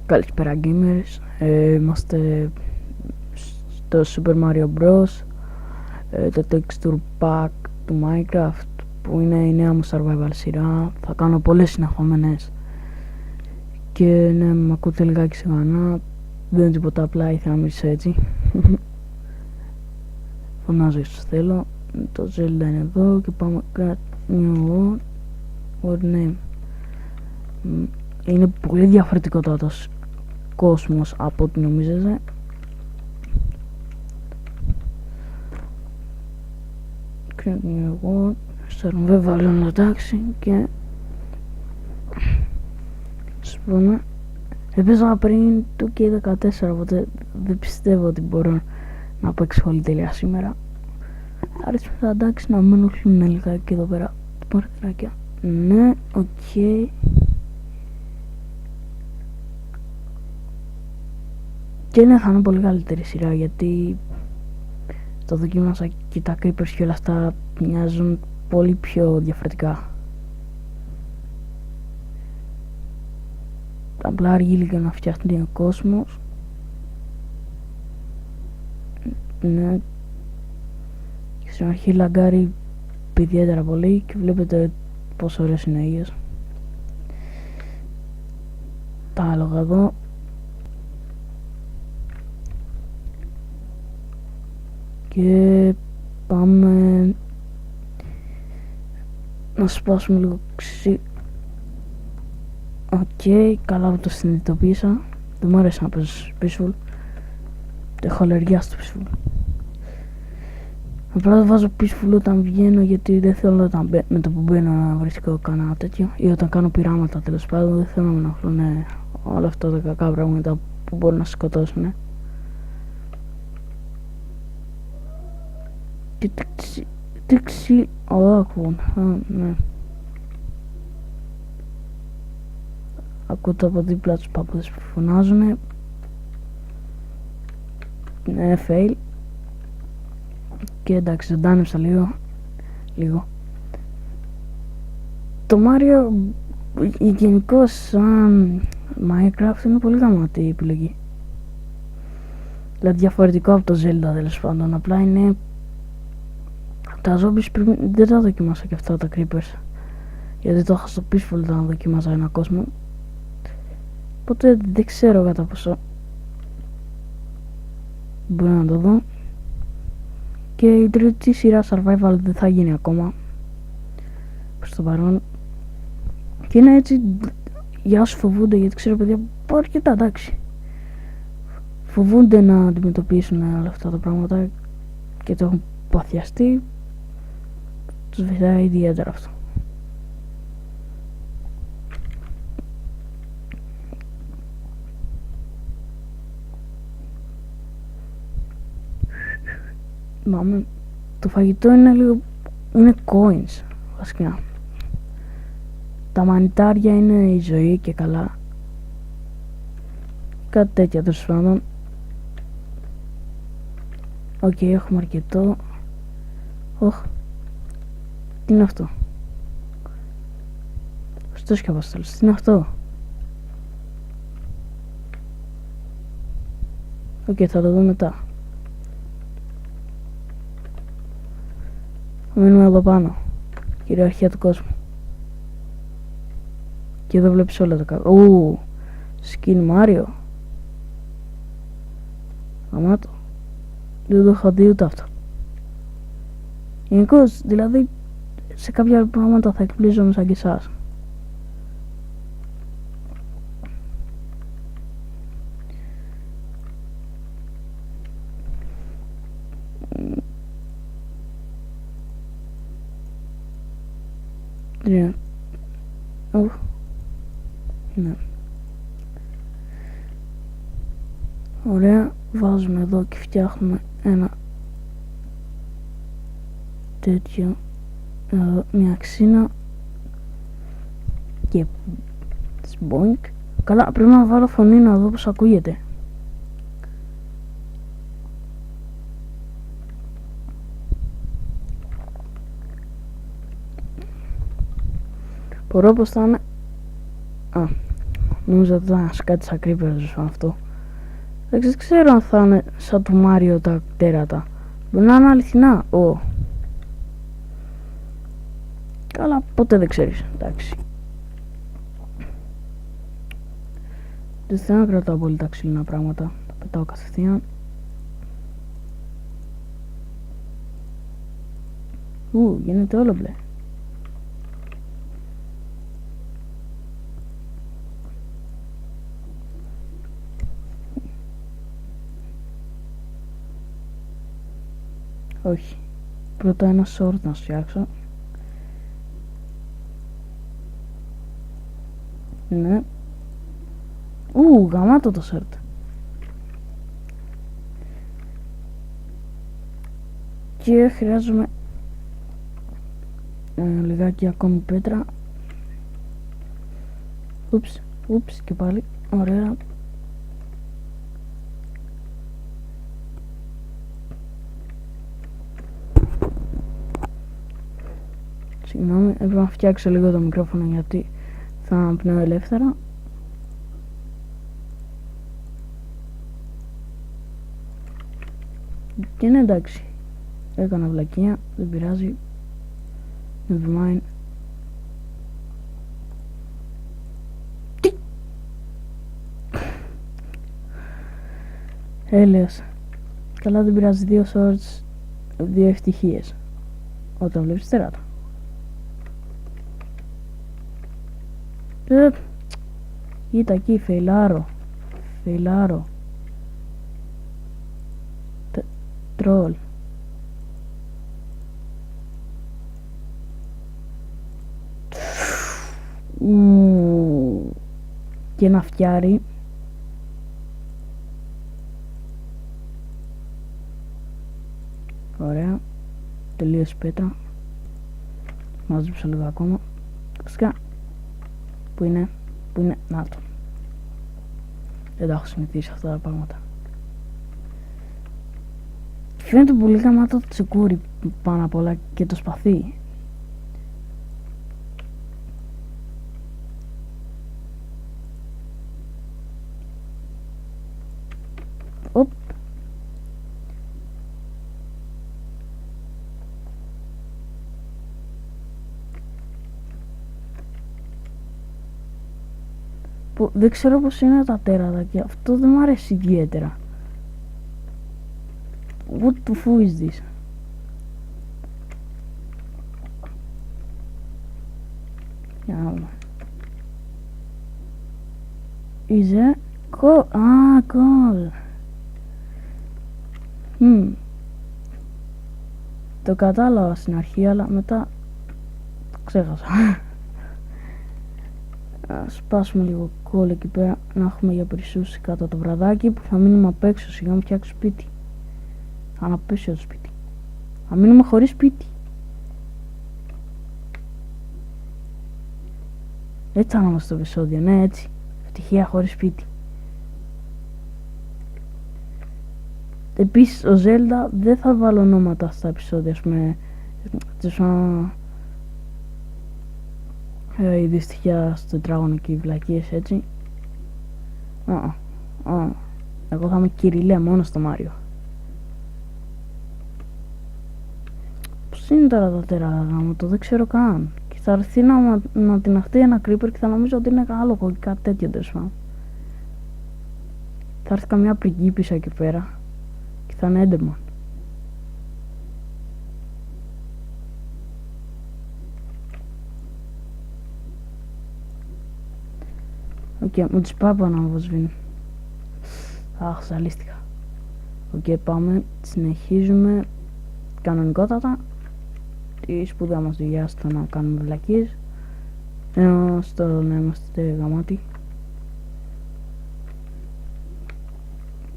Καλησπέρα gamers, είμαστε στο Super Mario Bros, το texture pack του Minecraft που είναι η νέα μου survival σειρά. Θα κάνω πολλές συνεχόμενες και ναι, μ' ακούτε λιγάκι σιγανά, δεν είναι τίποτα, απλά ήθελα να μιλήσω έτσι. Φωνάζω ίσως θέλω. Το Zelda είναι εδώ και πάμε new word name. Είναι πολύ διαφορετικότατος κόσμος από ό,τι νομίζετε. Create word, στέλνουμε βάλω εντάξει και σας πούμε έπαιζα πριν το K14, οπότε δεν πιστεύω ότι μπορώ να παίξω όλη τελεία σήμερα. Άρεσε τα εντάξει να μην ενοχλούν λιγάκι εδώ πέρα τα παραθυράκια. Ναι, οκ. Και ναι, θα είναι πολύ καλύτερη σειρά γιατί το δοκίμασα και τα creepers και όλα αυτά μοιάζουν πολύ πιο διαφορετικά. Απλά αργεί λίγο να φτιάχνει ο κόσμος. Ναι. Και στην αρχή λαγκάρει ιδιαίτερα πολύ και βλέπετε πόσο ωραίες είναι οι ήλιες. Τα άλογα εδώ. Και πάμε να σπάσουμε λίγο ξύ. Οκ, καλά που το συνειδητοποίησα. Δεν μου αρέσει να παίζω peaceful. Έχω αλλεργία στο peaceful. Απλά δεν βάζω peaceful όταν βγαίνω γιατί δεν θέλω με το που μπαίνω να βρίσκω κανένα τέτοιο. Ή όταν κάνω πειράματα τέλος πάντων, δεν θέλω να με ενοχλούν όλα αυτά τα κακά πράγματα που μπορούν να σκοτώσουν. Τι ακούω, ναι. Ακούτε από δίπλα τους παππούδες που φωνάζουνε. Ναι, fail. Και εντάξει, ζωντάνεψα λίγο. Το Mario γενικώς σαν Minecraft είναι πολύ γαμάτη η επιλογή. Δηλαδή διαφορετικό από το Zelda τέλος πάντων, απλά είναι τα zombies δεν τα δοκιμάσα και αυτά τα creepers γιατί το είχα στο peaceful όταν δοκιμάζα ένα κόσμο, οπότε δεν ξέρω κατά πόσο μπορώ να το δω. Και η τρίτη σειρά survival δεν θα γίνει ακόμα προς το παρόν και είναι έτσι για όσοι φοβούνται, γιατί ξέρω παιδιά που αρκετά εντάξει φοβούνται να αντιμετωπίσουν όλα αυτά τα πράγματα και το έχουν παθιαστεί, τους βοηθάει ιδιαίτερα αυτό. Μάμε, το φαγητό είναι coins βασικά. Τα μανιτάρια είναι η ζωή και καλά. Κάτι τέτοια τέλος πάντων. Οκ, έχουμε αρκετό. Τι είναι αυτό? Στος και αποστόλους, τι είναι αυτό? Οκ, θα το δω μετά. Μείνουμε εδώ πάνω, κυριαρχία του κόσμου. Και εδώ βλέπεις όλα τα κάτω. Skin Mario. Αμάτω. Δεν το είχα δει ούτε αυτό. Γενικώς, δηλαδή σε κάποια πράγματα θα εκπλήσωμαι σαν και εσάς. Ναι. Ωραία, βάζουμε εδώ και φτιάχνουμε ένα τέτοιο εδώ, μια ξύνα και σμποink. Καλά, πρέπει να βάλω φωνή να δω πως ακούγεται. Μπορώ πως θα είναι. Νόμιζα ότι ήταν κάτι σαν creeper αυτό. Δεν ξέρω αν θα είναι σαν το Μάριο τα τέρατα. Μπορεί να είναι αληθινά. Καλά, ποτέ δεν ξέρεις. Εντάξει. Δεν θέλω να κρατάω πολύ τα ξύλινα πράγματα. Τα πετάω κατευθείαν. Γίνεται όλο μπλε. Όχι. Πρώτα ένα sword να φτιάξω. Ναι. Γαμάτο το sword. Και χρειάζομαι λιγάκι ακόμη πέτρα. Ούψ και πάλι. Ωραία. Συγγνώμη, έπρεπε να φτιάξω λίγο το μικρόφωνο γιατί θα αναπνέω ελεύθερα. Και είναι εντάξει. Έκανα βλακεία, δεν πειράζει. Never mind. Τι! Έλεος. Καλά, δεν πειράζει, 2 swords, 2 ευτυχίες. Όταν βλέπεις τεράτα. Κοίτα εκεί, φεϊλάρω. Τρόλ. Και ένα φτιάρι. Ωραία. Τελείωσε πέτρα. Μάζεψα λίγο ακόμα. Σκά. Πού είναι. Να το. Δεν τα έχω συνηθίσει αυτά τα πράγματα. Φαίνεται πολύ γαμάτο το τσεκούρι πάνω απ' όλα και το σπαθί. Οπ. Δεν ξέρω πως είναι τα τέρατα και αυτό δεν μου αρέσει ιδιαίτερα. What the fuck is this? Για να δούμε. Is it? Coal. Το κατάλαβα στην αρχή, αλλά μετά το ξέχασα. Ας σπάσουμε λίγο κόλλο εκεί πέρα, να έχουμε για περισσούς κάτω το βραδάκι που θα μείνουμε απ' έξω. Σιγά μου φτιάξω σπίτι. Θα αναπέσει το σπίτι. Θα μείνουμε χωρίς σπίτι. Έτσι θα είμαστε στο επεισόδιο, ναι, έτσι. Ευτυχία χωρίς σπίτι. Επίσης, ο Zelda δεν θα βάλω ονόματα στα επεισόδια, ας πούμε. Η δυστυχία στο τετράγωνο και οι βλακίες, έτσι. Εγώ θα είμαι Κυριλέ μόνο στο Μάριο. Πώς είναι τώρα τα τεράτα γάμο, το δεν ξέρω καν. Και θα έρθει να την αχτεί ένα creeper και θα νομίζω ότι είναι άλογο ή κάτι τέτοιο τέλος. Θα έρθει καμιά πριγκίπισσα εκεί πέρα και θα είναι έντεμον. Μου τις πάω να αποσβήνει. Αχ, ζαλίστηκα. Πάμε, συνεχίζουμε κανονικότατα τη σπουδαία μας δουλειά στο να κάνουμε βλακίες, ενώ στο να είμαστε γαμάτοι.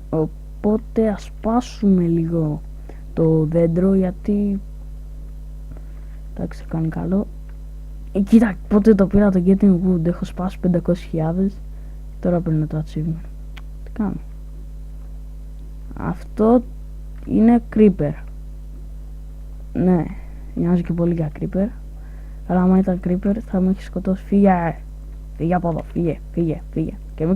Οπότε ας σπάσουμε λίγο το δέντρο, γιατί εντάξει, κάνει καλό. Κοίτα, πότε το πήρα το Getting Wood, έχω σπάσει 500.000. Τώρα παίρνω το achievement. Τι κάνω? Αυτό είναι creeper. Ναι, μοιάζει και πολύ για creeper. Αλλά άμα ήταν creeper θα μου έχει σκοτώσει. Φύγε! Φύγε από εδώ, φύγε. Και μην